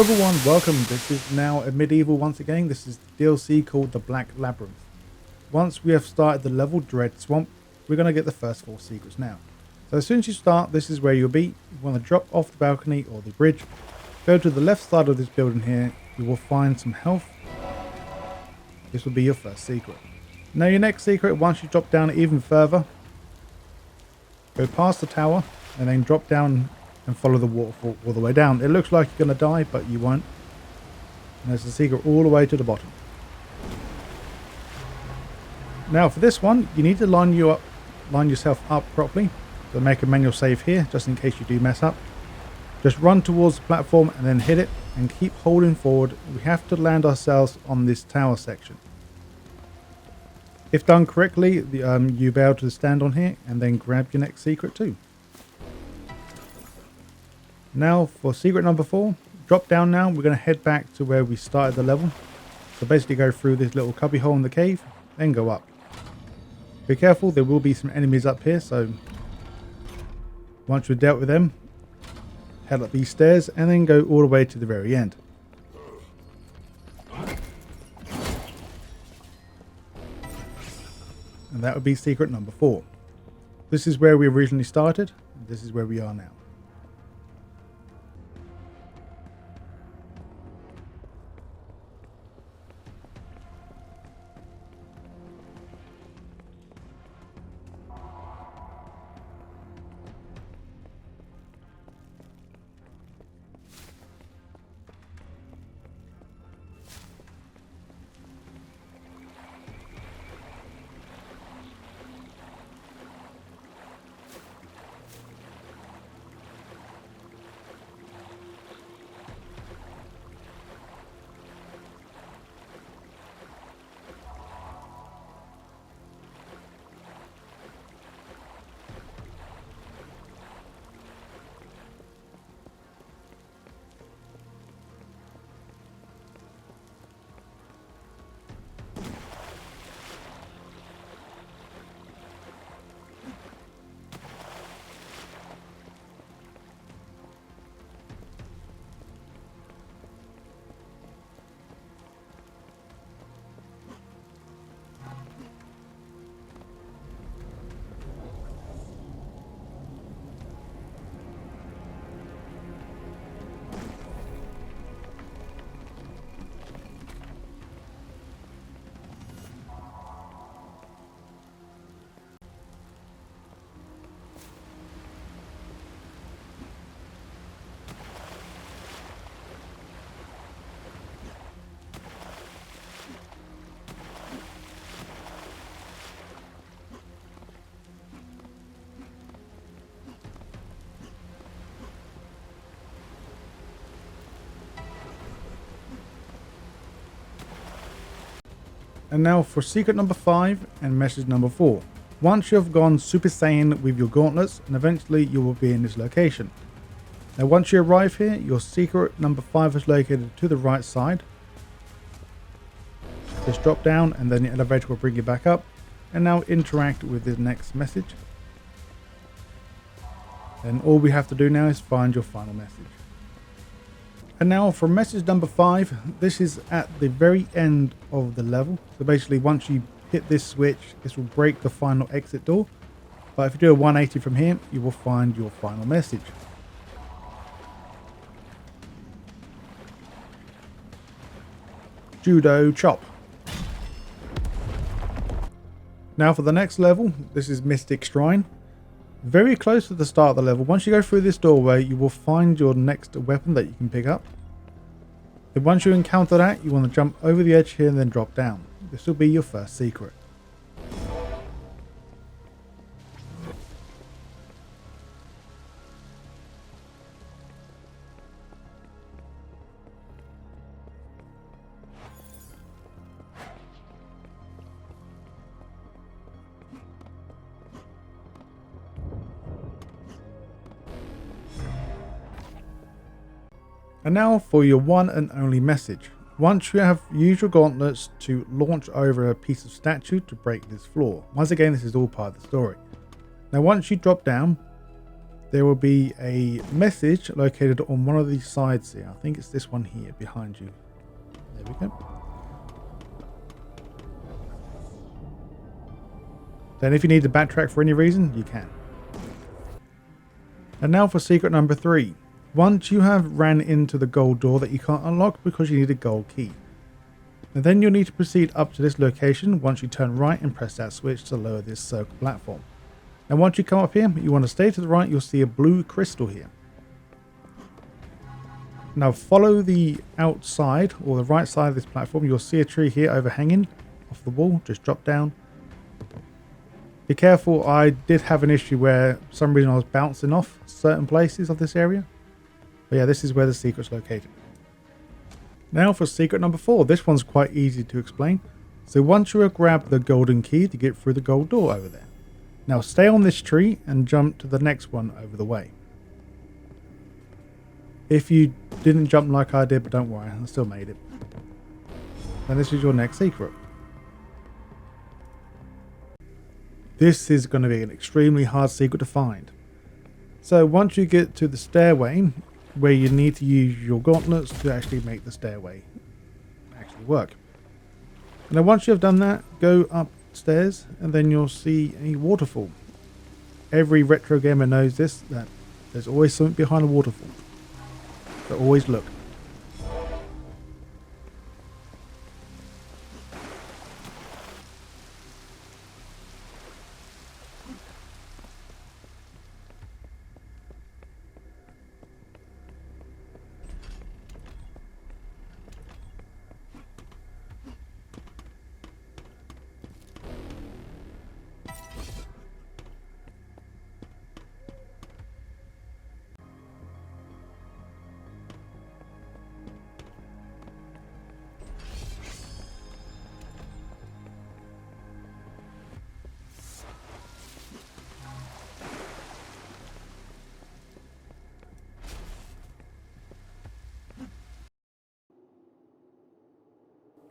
Hello everyone, welcome. This is now a medieval once again. This is the DLC called the Black Labyrinth. Once we have started the level Dread Swamp, we're going to get the first 4 secrets now. So as soon as you start, this is where you'll be. You want to drop off the balcony or the bridge. Go to the left side of this building here. You will find some health. This will be your first secret. Now your next secret, once you drop down even further, go past the tower and then drop down and follow the waterfall all the way down. It looks like you're going to die, but you won't. And there's a secret all the way to the bottom. Now for this one, you need to line yourself up properly. So make a manual save here, just in case you do mess up. Just run towards the platform and then hit it, and keep holding forward. We have to land ourselves on this tower section. If done correctly, you'll be able to stand on here and then grab your next secret too. Now for secret number 4, drop down now. We're going to head back to where we started the level. So basically go through this little cubby hole in the cave, then go up. Be careful, there will be some enemies up here, so once we've dealt with them, head up these stairs and then go all the way to the very end. And that would be secret number 4. This is where we originally started, and this is where we are now. And now for secret number 5 and message number 4. Once you have gone Super Saiyan with your gauntlets, and eventually you will be in this location. Now once you arrive here, your secret number 5 is located to the right side. Just drop down and then the elevator will bring you back up. And now interact with the next message. Then all we have to do now is find your final message. And now for message number 5, this is at the very end of the level. So basically once you hit this switch, this will break the final exit door. But if you do a 180 from here, you will find your final message. Judo chop. Now for the next level, this is Mystic Shrine. Very close to the start of the level. Once you go through this doorway, you will find your next weapon that you can pick up. Then once you encounter that, you want to jump over the edge here and then drop down. This will be your first secret. And now for your one and only message. Once you have used your gauntlets to launch over a piece of statue to break this floor. Once again, this is all part of the story. Now once you drop down, there will be a message located on one of these sides here. I think it's this one here behind you. There we go. Then if you need to backtrack for any reason, you can. And now for secret number 3. Once you have ran into the gold door that you can't unlock because you need a gold key. And then you'll need to proceed up to this location once you turn right and press that switch to lower this circle platform. And once you come up here, you want to stay to the right, you'll see a blue crystal here. Now follow the outside or the right side of this platform, you'll see a tree here overhanging off the wall, just drop down. Be careful, I did have an issue where for some reason I was bouncing off certain places of this area. But yeah, this is where the secret's located. Now for secret number 4, this one's quite easy to explain. So once you have grabbed the golden key to get through the gold door over there. Now stay on this tree and jump to the next one over the way. If you didn't jump like I did, but don't worry, I still made it. And this is your next secret. This is going to be an extremely hard secret to find. So once you get to the stairway, where you need to use your gauntlets to actually make the stairway actually work. Now once you have done that, go upstairs and then you'll see a waterfall. Every retro gamer knows this, that there's always something behind a waterfall. So always look.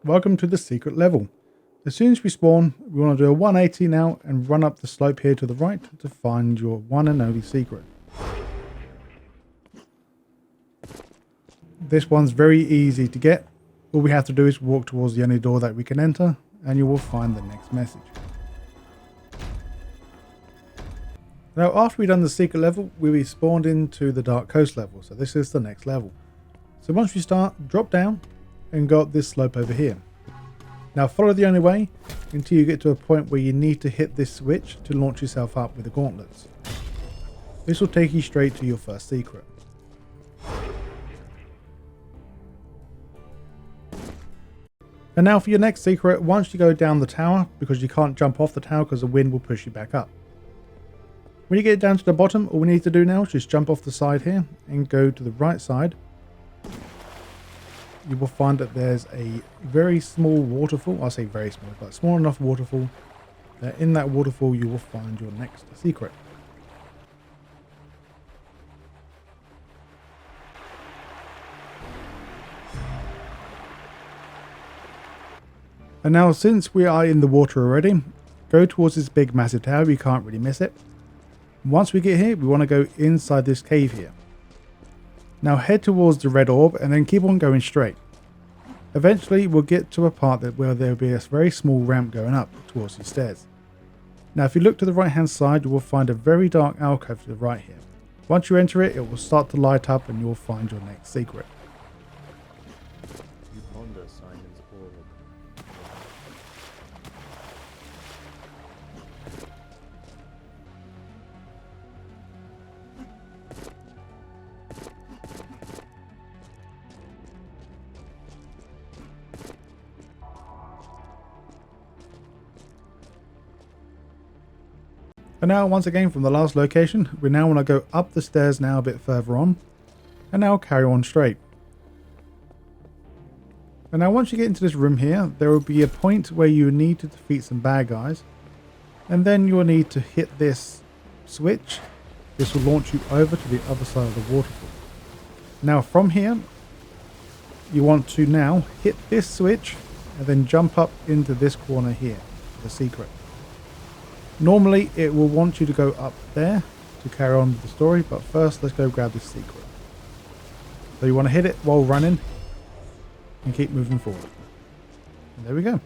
Welcome to the secret level. As soon as we spawn, we want to do a 180 now and run up the slope here to the right to find your one and only secret. This one's very easy to get. All we have to do is walk towards the only door that we can enter and you will find the next message. Now after we've done the secret level, we'll be spawned into the Dark Coast level, so this is the next level. So once we start, drop down and go up this slope over here. Now follow the only way until you get to a point where you need to hit this switch to launch yourself up with the gauntlets. This will take you straight to your first secret. And now for your next secret, once you go down the tower, because you can't jump off the tower because the wind will push you back up. When you get down to the bottom, all we need to do now is just jump off the side here and go to the right side. You will find that there's a very small waterfall. I'll say very small, but small enough waterfall that in that waterfall you will find your next secret. And now since we are in the water already, go towards this big massive tower, you can't really miss it. Once we get here, we want to go inside this cave here. Now head towards the red orb and then keep on going straight. Eventually we'll get to a part where there will be a very small ramp going up towards the stairs. Now if you look to the right hand side, you will find a very dark alcove to the right here. Once you enter it, it will start to light up and you will find your next secret. You ponder Simon's orb. And now once again from the last location, we now want to go up the stairs now a bit further on. And now carry on straight. And now once you get into this room here, there will be a point where you need to defeat some bad guys. And then you'll need to hit this switch. This will launch you over to the other side of the waterfall. Now from here, you want to now hit this switch and then jump up into this corner here for the secret. Normally it will want you to go up there, to carry on with the story, but first let's go grab this secret. So you want to hit it while running and keep moving forward. And there we go.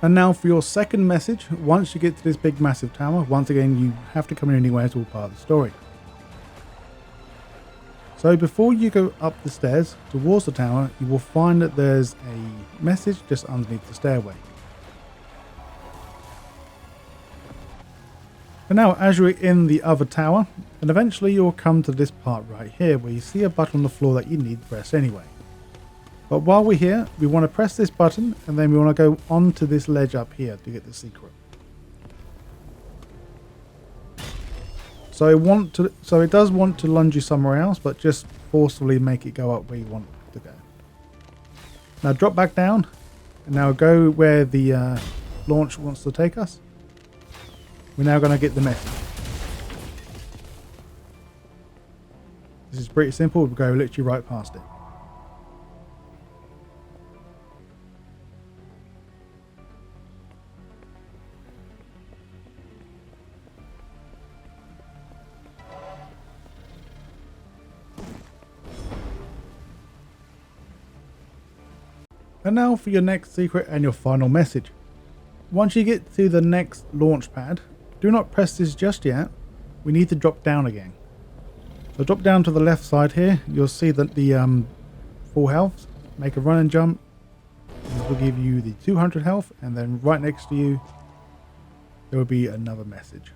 And now for your second message. Once you get to this big massive tower, once again you have to come in anyway, it's all part of the story. So before you go up the stairs towards the tower, you will find that there's a message just underneath the stairway. And now as you're in the other tower, and eventually you'll come to this part right here where you see a button on the floor that you need to press anyway. But while we're here, we want to press this button and then we want to go onto this ledge up here to get the secret. So it does want to lunge you somewhere else, but just forcefully make it go up where you want it to go. Now drop back down and now go where the launch wants to take us. We're now going to get the message. This is pretty simple, we'll go literally right past it. And now for your next secret and your final message. Once you get to the next launch pad, do not press this just yet. We need to drop down again. So drop down to the left side here. You'll see that the full health. Make a run and jump. This will give you the 200 health, and then right next to you there will be another message.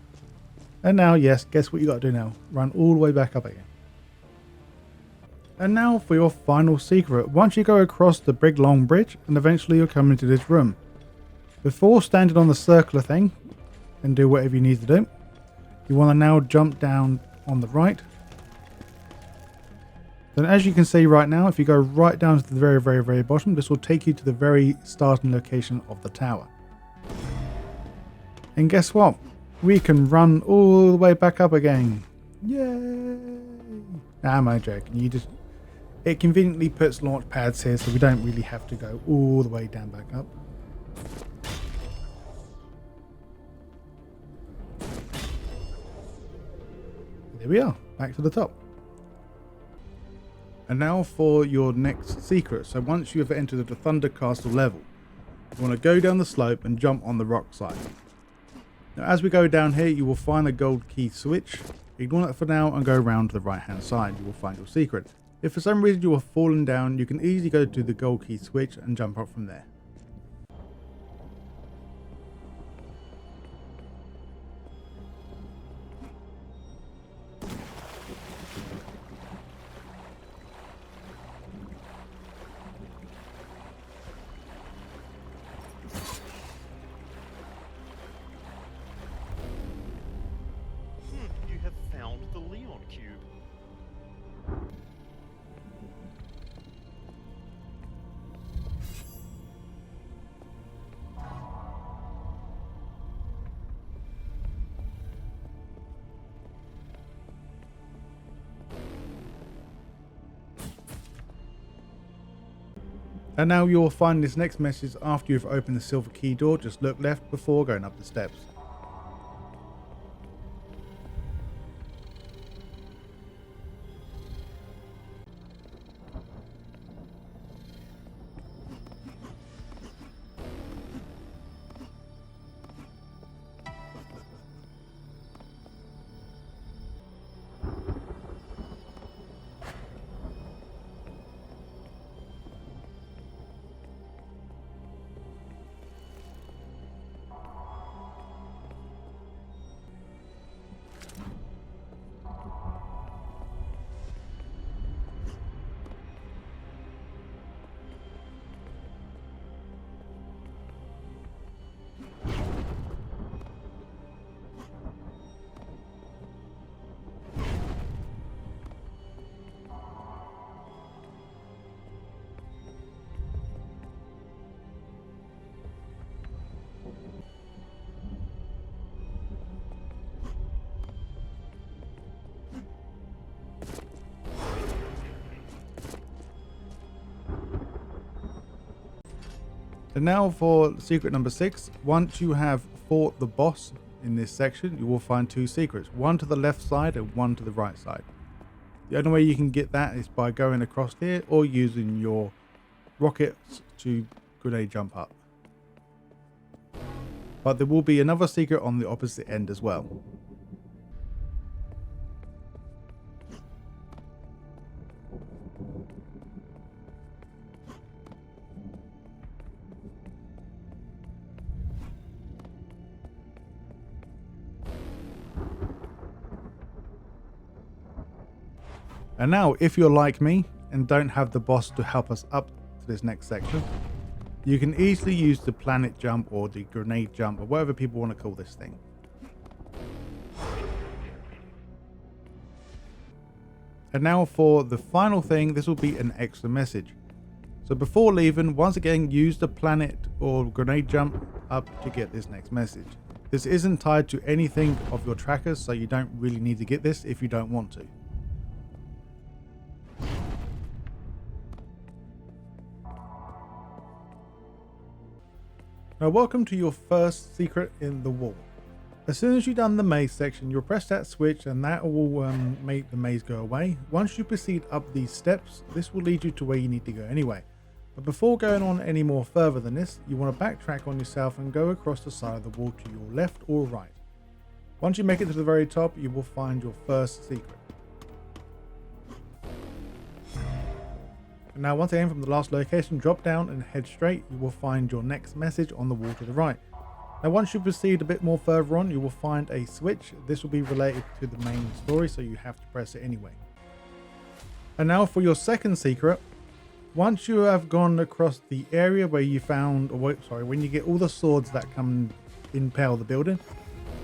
And now, yes, guess what you got to do now? Run all the way back up again. And now for your final secret. Once you go across the big long bridge, and eventually you'll come into this room. Before standing on the circular thing and do whatever you need to do, you want to now jump down on the right. Then as you can see right now, if you go right down to the very bottom, this will take you to the very starting location of the tower. And guess what? We can run all the way back up again. Yay! Nah, I'm only joking. It conveniently puts launch pads here, so we don't really have to go all the way down back up. There we are, back to the top. And now for your next secret. So once you have entered the Thunder Castle level, you want to go down the slope and jump on the rock side. Now as we go down here, you will find a gold key switch. Ignore that for now and go around to the right hand side. You will find your secret. If for some reason you are falling down, you can easily go to the gold key switch and jump up from there. You have found the Leon Cube. And now you'll find this next message after you've opened the silver key door. Just look left before going up the steps. And now for secret number 6. Once you have fought the boss in this section, you will find 2 secrets, one to the left side and one to the right side. The only way you can get that is by going across here or using your rockets to grenade jump up. But there will be another secret on the opposite end as well. And now, if you're like me and don't have the boss to help us up to this next section, you can easily use the planet jump or the grenade jump or whatever people want to call this thing. And now for the final thing, this will be an extra message. So before leaving, once again, use the planet or grenade jump up to get this next message. This isn't tied to anything of your trackers, so you don't really need to get this if you don't want to. Now welcome to your first secret in the wall. As soon as you've done the maze section, you'll press that switch and that will make the maze go away. Once you proceed up these steps, this will lead you to where you need to go anyway. But before going on any more further than this, you want to backtrack on yourself and go across the side of the wall to your left or right. Once you make it to the very top, you will find your first secret. And now once again from the last location, drop down and head straight. You will find your next message on the wall to the right. Now once you proceed a bit more further on, you will find a switch. This will be related to the main story, so you have to press it anyway. And now for your second secret. Once you have gone across the area where you found, when you get all the swords that come impale the building,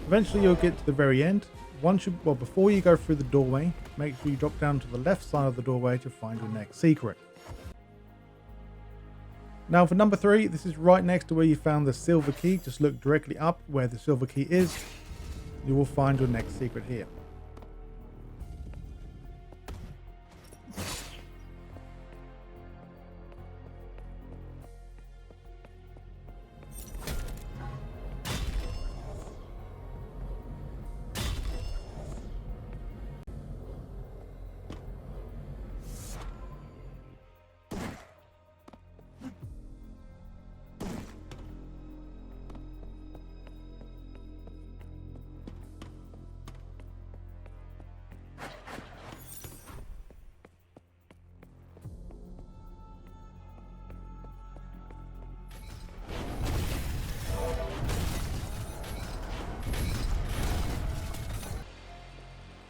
eventually you'll get to the very end. Before you go through the doorway, make sure you drop down to the left side of the doorway to find your next secret. Now for number 3, this is right next to where you found the silver key. Just look directly up where the silver key is. You will find your next secret here.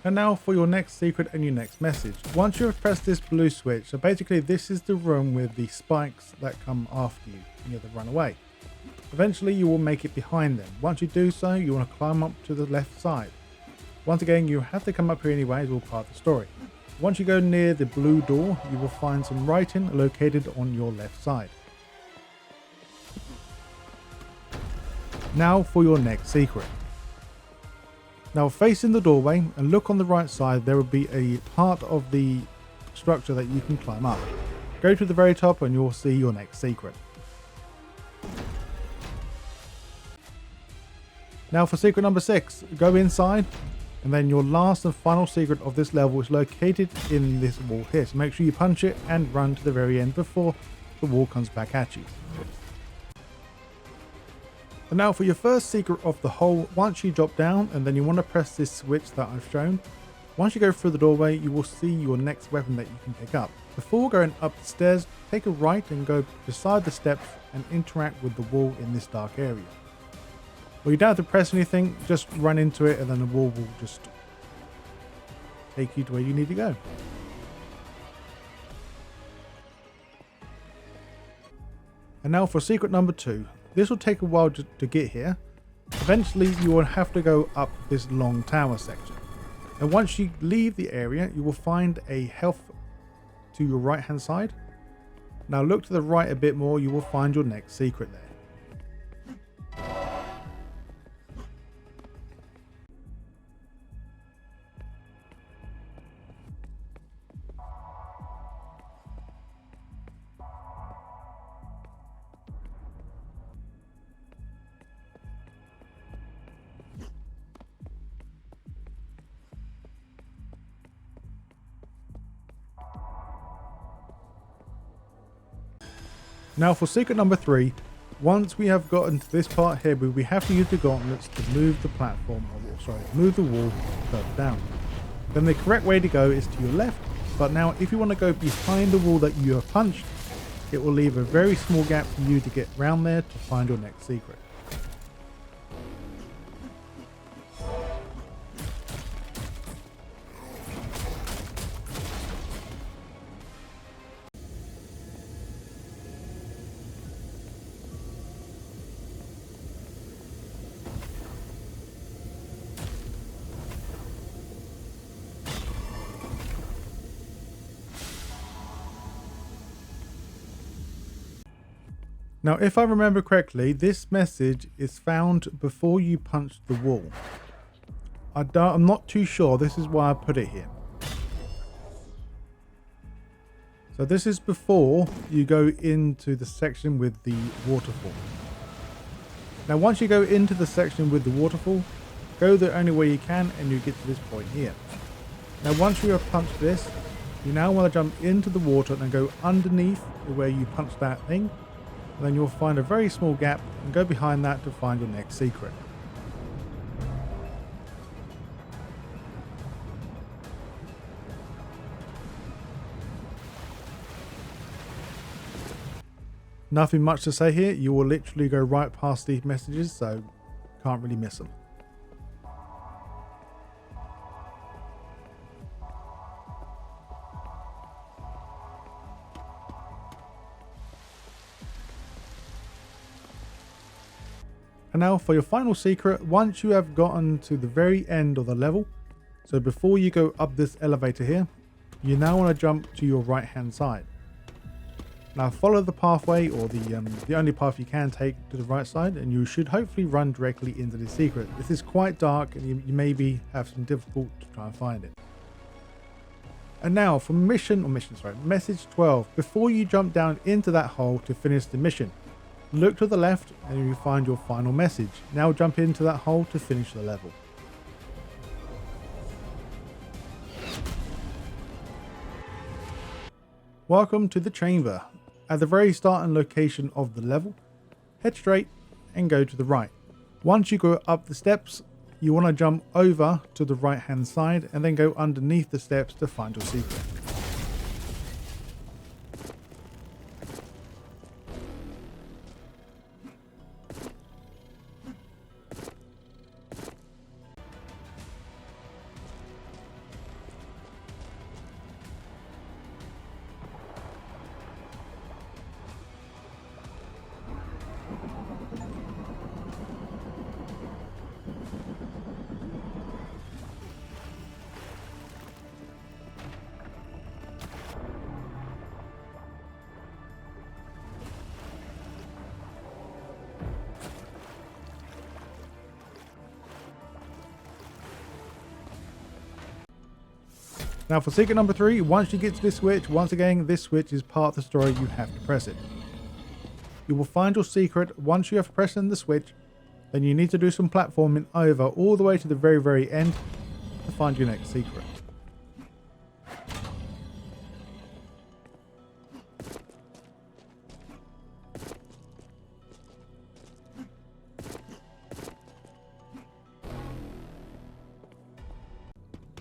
And now for your next secret and your next message. Once you have pressed this blue switch, so basically this is the room with the spikes that come after you and you have to run away. Eventually you will make it behind them. Once you do so, you want to climb up to the left side. Once again, you have to come up here anyway, it's all part of the story. Once you go near the blue door, you will find some writing located on your left side. Now for your next secret. Now facing the doorway and look on the right side, there will be a part of the structure that you can climb up. Go to the very top and you'll see your next secret. Now for secret number 6, go inside, and then your last and final secret of this level is located in this wall here. So make sure you punch it and run to the very end before the wall comes back at you. And now for your first secret of the hole, once you drop down and then you want to press this switch that I've shown, once you go through the doorway, you will see your next weapon that you can pick up. Before going up the stairs, take a right and go beside the steps and interact with the wall in this dark area. Well, you don't have to press anything, just run into it and then the wall will just take you to where you need to go. And now for secret number 2. This will take a while to get here. Eventually you will have to go up this long tower section. And once you leave the area, you will find a health to your right hand side. Now look to the right a bit more, you will find your next secret there. Now for secret number 3, once we have gotten to this part here, we have to use the gauntlets to move the platform, move the wall further down. Then the correct way to go is to your left, but now if you want to go behind the wall that you have punched, it will leave a very small gap for you to get round there to find your next secret. Now, if I remember correctly, this message is found before you punch the wall. I'm not too sure. This is why I put it here. So this is before you go into the section with the waterfall. Now, once you go into the section with the waterfall, go the only way you can and you get to this point here. Now, once you have punched this, you now want to jump into the water and go underneath where you punched that thing. And then you'll find a very small gap and go behind that to find your next secret. Nothing much to say here. You will literally go right past these messages, so can't really miss them. And now for your final secret, once you have gotten to the very end of the level, so before you go up this elevator here, you now want to jump to your right hand side. Now follow the pathway, or the only path you can take to the right side, and you should hopefully run directly into the secret. This is quite dark and you maybe have some difficulty to try and find it. And now for message 12, before you jump down into that hole to finish the mission, look to the left and you find your final message. Now jump into that hole to finish the level. Welcome to the chamber. At the very start and location of the level, head straight and go to the right. Once you go up the steps, you want to jump over to the right hand side and then go underneath the steps to find your secret. Now for secret number 3, once you get to this switch, once again, this switch is part of the story, you have to press it. You will find your secret once you have pressed in the switch, then you need to do some platforming over all the way to the very end to find your next secret.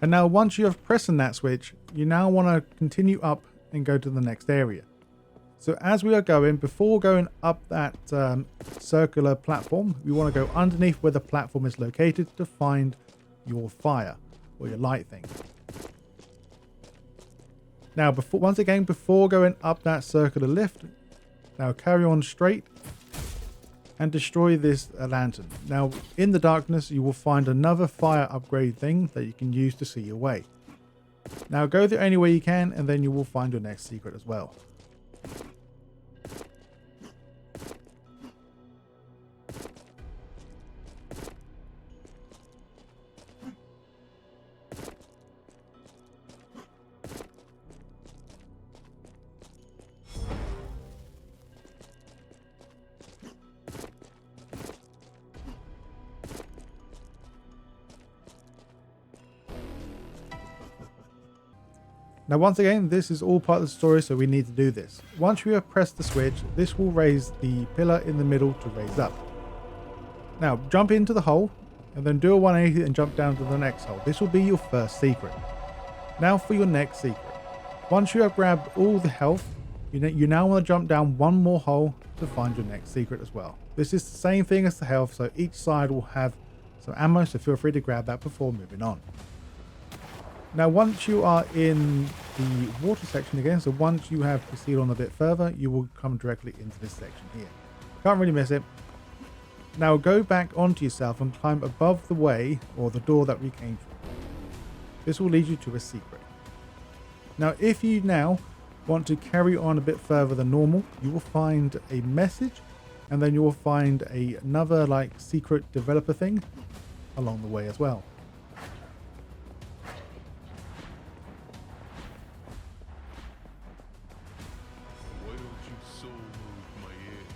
And now once you have pressed on that switch, you now want to continue up and go to the next area. So as we are going, before going up that circular platform, we want to go underneath where the platform is located to find your fire or your light thing. Now once again, before going up that circular lift, now carry on straight and destroy this lantern. Now in the darkness you will find another fire upgrade thing that you can use to see your way. Now go the only way you can and then you will find your next secret as well. Now once again, this is all part of the story, so we need to do this. Once you have pressed the switch, this will raise the pillar in the middle to raise up. Now jump into the hole and then do a 180 and jump down to the next hole. This will be your first secret. Now for your next secret. Once you have grabbed all the health, you now want to jump down one more hole to find your next secret as well. This is the same thing as the health, so each side will have some ammo, so feel free to grab that before moving on. Now once you are in the water section again, so once you have proceeded on a bit further, you will come directly into this section here. Can't really miss it. Now go back onto yourself and climb above the way or the door that we came through. This will lead you to a secret. Now if you now want to carry on a bit further than normal, you will find a message and then you will find another like secret developer thing along the way as well. Why don't you soul move my ears?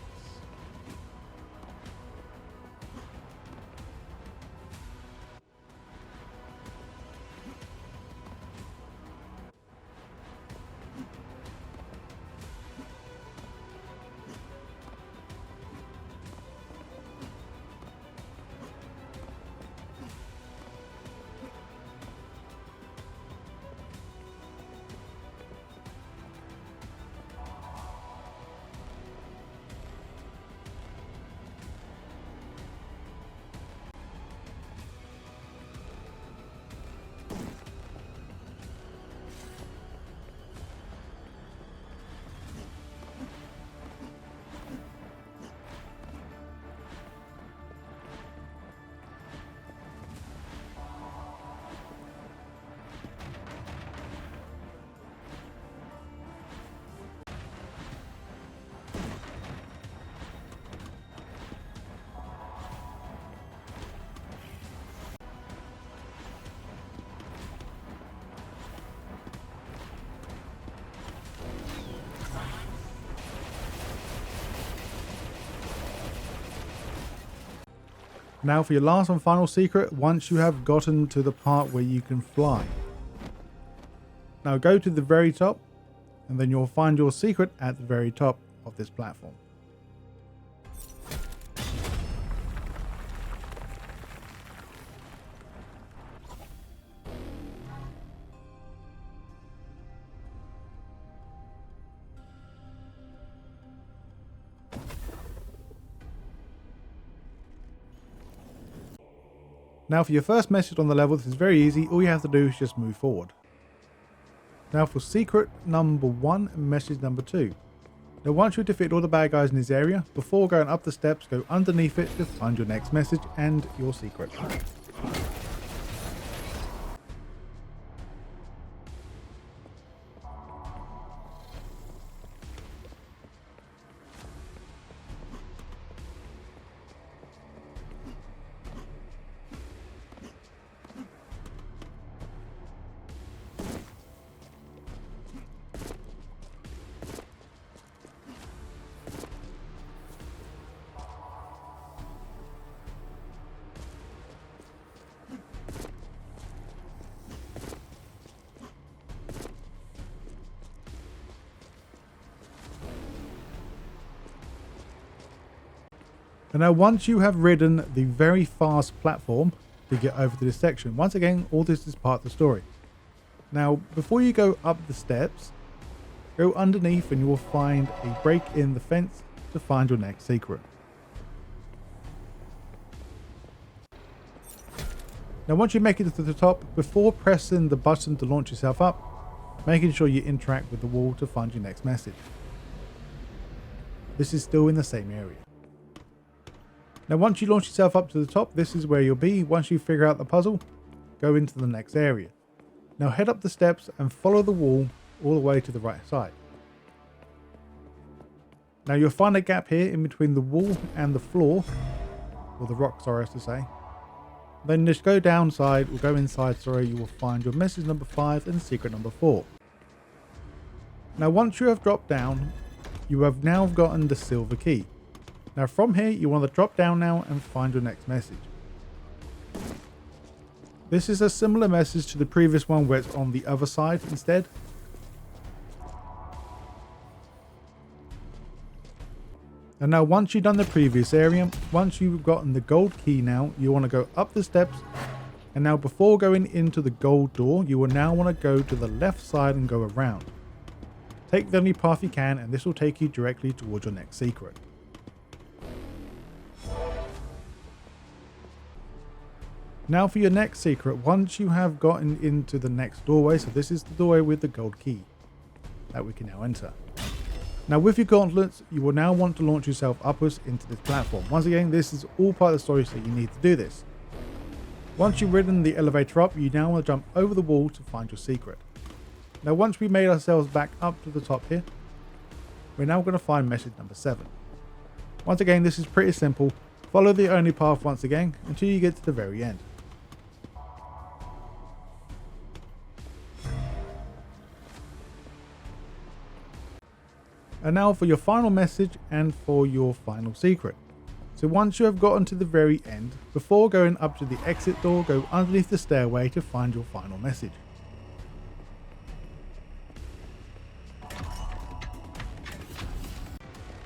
Now for your last and final secret, once you have gotten to the part where you can fly. Now go to the very top and then you'll find your secret at the very top of this platform. Now for your first message on the level, this is very easy. All you have to do is just move forward. Now for secret number 1 and message number 2. Now once you defeat all the bad guys in this area, before going up the steps, go underneath it to find your next message and your secret. And now once you have ridden the very fast platform to get over to this section, once again, all this is part of the story. Now, before you go up the steps, go underneath and you will find a break in the fence to find your next secret. Now once you make it to the top, before pressing the button to launch yourself up, making sure you interact with the wall to find your next message. This is still in the same area. Now once you launch yourself up to the top, this is where you'll be. Once you figure out the puzzle, go into the next area. Now head up the steps and follow the wall all the way to the right side. Now you'll find a gap here in between the wall and the floor, or the rock, sorry, to say. Then just go downside, or go inside, sorry, you will find your message number 5 and secret number 4. Now once you have dropped down, you have now gotten the silver key. Now from here, you want to drop down now and find your next message. This is a similar message to the previous one where it's on the other side instead. And now once you've done the previous area, once you've gotten the gold key now, you want to go up the steps. And now before going into the gold door, you will now want to go to the left side and go around. Take the only path you can, and this will take you directly towards your next secret. Now for your next secret, once you have gotten into the next doorway, so this is the doorway with the gold key that we can now enter. Now with your gauntlets, you will now want to launch yourself upwards into this platform. Once again, this is all part of the story, so you need to do this. Once you've ridden the elevator up, you now want to jump over the wall to find your secret. Now once we made ourselves back up to the top here, we're now going to find message number 7. Once again, this is pretty simple. Follow the only path once again until you get to the very end. And now for your final message and for your final secret. So once you have gotten to the very end, before going up to the exit door, go underneath the stairway to find your final message.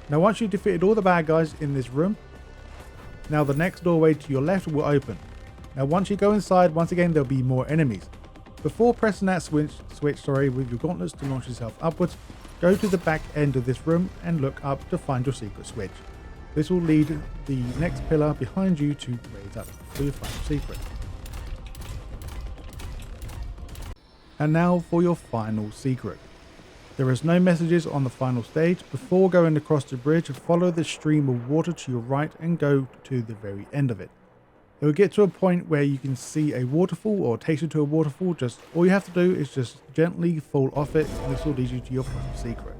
Now once you've defeated all the bad guys in this room, now the next doorway to your left will open. Now once you go inside, once again there'll be more enemies. Before pressing that switch with your gauntlets to launch yourself upwards, go to the back end of this room and look up to find your secret switch. This will lead the next pillar behind you to raise up for your final secret. And now for your final secret. There is no messages on the final stage. Before going across the bridge, follow the stream of water to your right and go to the very end of it. It will get to a point where you can see a waterfall or takes you to a waterfall. Just all you have to do is just gently fall off it, and this will lead you to your final secret.